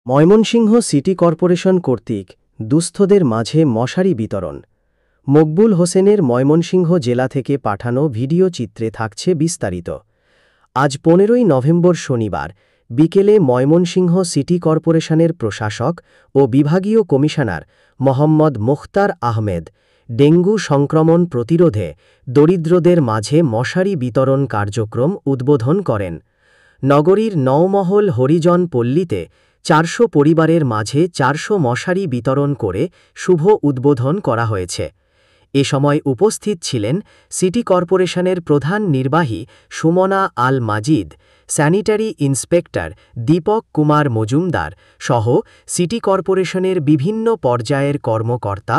Mymensingh city corporation কর্তৃক দুস্থদের মাঝে মশারি বিতরণ। মকবুল হোসেনের ময়মনসিংহ জেলা থেকে পাঠানো ভিডিও চিত্রে থাকছে বিস্তারিত। আজ ১৫ই নভেম্বর শনিবার বিকেলে ময়মনসিংহ সিটি কর্পোরেশনের প্রশাসক ও বিভাগীয় কমিশনার মোহাম্মদ মুখতার আহমেদ ডেঙ্গু সংক্রমণ প্রতিরোধে দরিদ্রদের মাঝে মশারি বিতরণ কার্যক্রম উদ্বোধন করেন। নগরীর নওমহল হরিজন পল্লীতে ৪০০ পরিবারের মাঝে ৪০০ মশারি বিতরণ করে শুভ উদ্বোধন করা হয়েছে। এ সময় উপস্থিত ছিলেন সিটি কর্পোরেশনের প্রধান নির্বাহী সুমনা আল মাজিদ, স্যানিটারি ইন্সপেক্টর দীপক কুমার মজুমদার সহ সিটি কর্পোরেশনের বিভিন্ন পর্যায়ের কর্মকর্তা